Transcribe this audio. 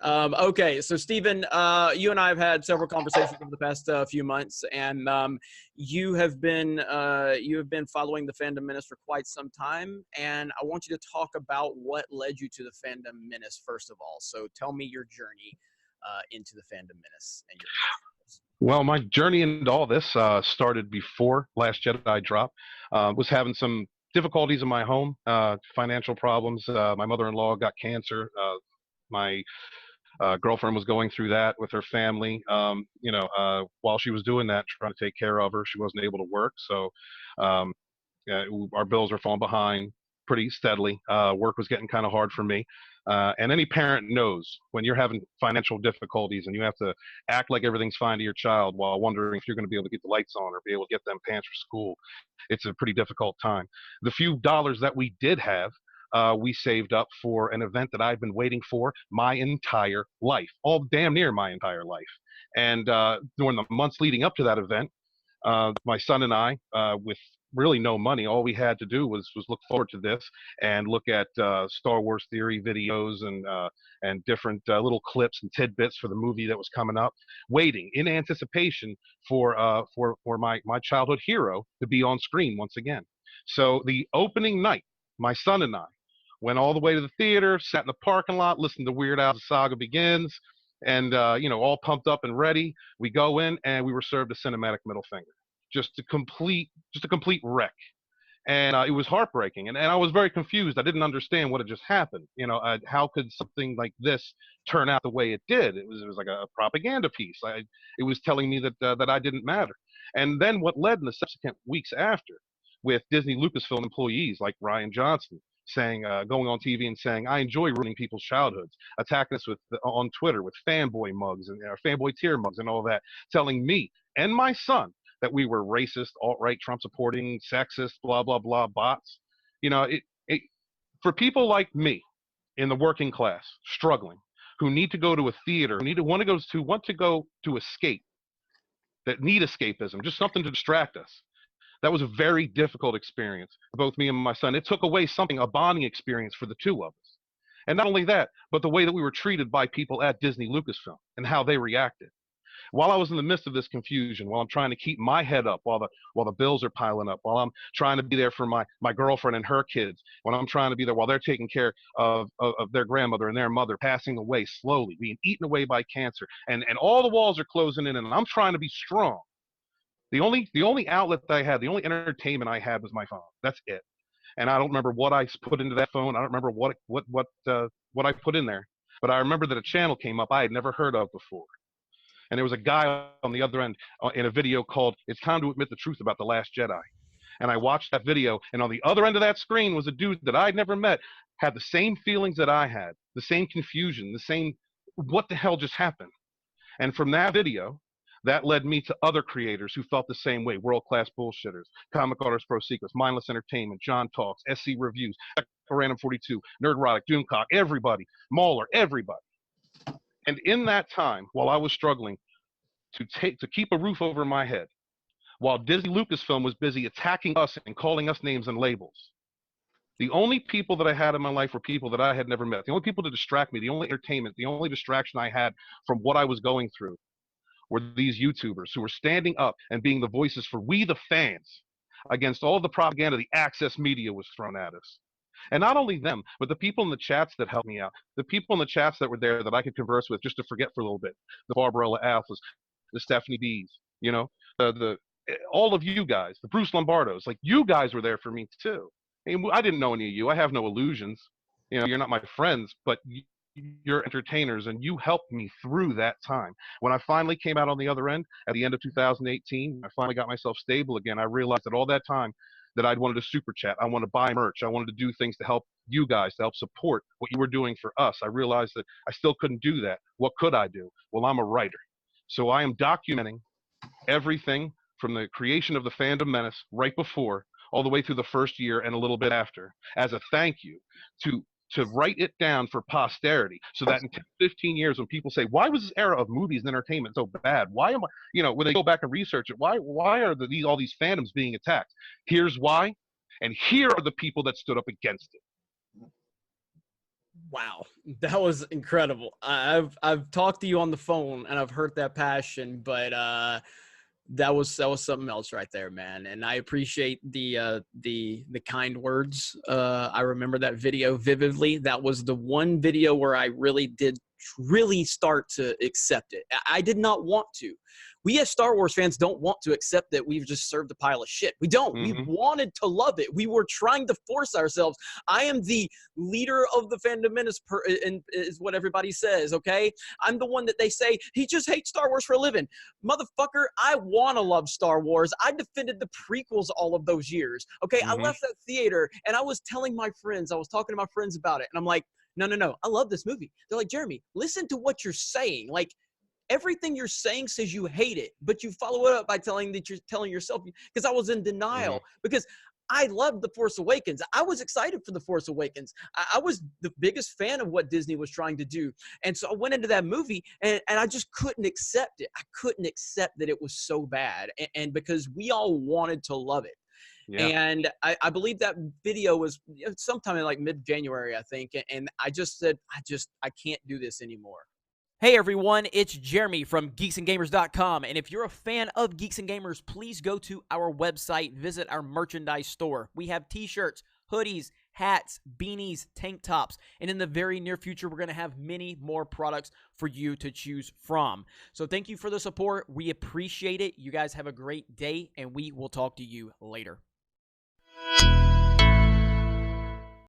Okay, so Stephen, you and I have had several conversations over the past few months, and you have been following the Fandom Menace for quite some time, and I want you to talk about what led you to the Fandom Menace first of all. So tell me your journey into the Fandom Menace and your. Well, my journey into all this started before Last Jedi dropped. Was having some difficulties in my home, financial problems. My mother-in-law got cancer. My girlfriend was going through that with her family. While she was doing that, trying to take care of her, she wasn't able to work. So um, our bills were falling behind pretty steadily. Work was getting kind of hard for me. And any parent knows when you're having financial difficulties and you have to act like everything's fine to your child while wondering if you're going to be able to get the lights on or be able to get them pants for school, it's a pretty difficult time. The few dollars that we did have, we saved up for an event that I've been waiting for my entire life, all damn near my entire life. And during the months leading up to that event, my son and I, with really no money, all we had to do was look forward to this and look at Star Wars theory videos and different little clips and tidbits for the movie that was coming up, waiting in anticipation for my childhood hero to be on screen once again. So the opening night, my son and I went all the way to the theater, sat in the parking lot, listened to Weird Al's Saga Begins, and all pumped up and ready. We go in and we were served a cinematic middle finger. Just a complete wreck. And it was heartbreaking. And I was very confused. I didn't understand what had just happened. How could something like this turn out the way it did? It was like a propaganda piece. It was telling me that I didn't matter. And then what led in the subsequent weeks after, with Disney Lucasfilm employees like Ryan Johnson saying, going on TV and saying, I enjoy ruining people's childhoods, attacking us on Twitter with fanboy mugs and fanboy tier mugs and all that, telling me and my son that we were racist, alt-right, Trump-supporting, sexist, blah, blah, blah, bots. For people like me in the working class, struggling, who need to go to a theater, who want to go to escape, that need escapism, just something to distract us. That was a very difficult experience for both me and my son. It took away a bonding experience for the two of us. And not only that, but the way that we were treated by people at Disney Lucasfilm and how they reacted. While I was in the midst of this confusion, while I'm trying to keep my head up, while the bills are piling up, while I'm trying to be there for my girlfriend and her kids, when I'm trying to be there while they're taking care of their grandmother and their mother passing away slowly, being eaten away by cancer, and all the walls are closing in, and I'm trying to be strong. The only outlet that I had, the only entertainment I had was my phone. That's it. And I don't remember what I put into that phone. I don't remember what I put in there, but I remember that a channel came up I had never heard of before. And there was a guy on the other end in a video called "It's Time to Admit the Truth About the Last Jedi." And I watched that video, and on the other end of that screen was a dude that I'd never met, had the same feelings that I had, the same confusion, the same, what the hell just happened? And from that video, that led me to other creators who felt the same way: World Class Bullshitters, Comic Artist Pro Secrets, Mindless Entertainment, John Talks, SC Reviews, Random 42, Nerdrotic, Doomcock, everybody, Mauler, everybody. And in that time, while I was struggling to keep a roof over my head, while Disney Lucasfilm was busy attacking us and calling us names and labels, the only people that I had in my life were people that I had never met. The only people to distract me, the only entertainment, the only distraction I had from what I was going through were these YouTubers who were standing up and being the voices for we the fans against all the propaganda the access media was thrown at us. And not only them, but the people in the chats that helped me out, the people in the chats that were there that I could converse with just to forget for a little bit, the Barbarella Alphas, the Stephanie B's, all of you guys, the Bruce Lombardos, like you guys were there for me too. And I didn't know any of you. I have no illusions. You're not my friends, but you're entertainers, and you helped me through that time. When I finally came out on the other end at the end of 2018, I finally got myself stable again. I realized that all that time that I'd wanted to super chat, I wanted to buy merch, I wanted to do things to help you guys, to help support what you were doing for us. I realized that I still couldn't do that. What could I do? Well, I'm a writer. So I am documenting everything from the creation of the Fandom Menace right before, all the way through the first year and a little bit after, as a thank you to write it down for posterity, so that in 10, 15 years, when people say, why was this era of movies and entertainment so bad? Why am I, when they go back and research it, why are all these fandoms being attacked? Here's why, and here are the people that stood up against it. Wow, that was incredible. I've talked to you on the phone and I've heard that passion, but that was something else right there, man. And I appreciate the kind words. I remember that video vividly. That was the one video where I really did really start to accept it. I did not want to. We as Star Wars fans don't want to accept that we've just served a pile of shit. We don't. We Hmm. wanted to love it. We were trying to force ourselves. I am the leader of the Fandom Menace, and is what everybody says. Okay, I'm the one that they say he just hates Star Wars for a living. Motherfucker, I want to love Star Wars. I defended the prequels all of those years. Okay, I Hmm. left that theater and I was telling my friends, I was talking to my friends about it, and I'm like, no, no, no, I love this movie. They're like, Jeremy, listen to what you're saying. Like, everything you're saying says you hate it, but you follow it up by telling that you're telling yourself, because I was in Hmm. denial, because I loved The Force Awakens. I was excited for The Force Awakens. I was the biggest fan of what Disney was trying to do. And so I went into that movie and I just couldn't accept it. I couldn't accept that it was so bad. And because we all wanted to love it. Yeah. And I believe that video was sometime in like mid-January, I think. And I just said, I can't do this anymore. Hey everyone, it's Jeremy from geeksandgamers.com, and if you're a fan of Geeks and Gamers, please go to our website, visit our merchandise store. We have t-shirts, hoodies, hats, beanies, tank tops, and in the very near future, we're going to have many more products for you to choose from. So thank you for the support. We appreciate it. You guys have a great day, and we will talk to you later.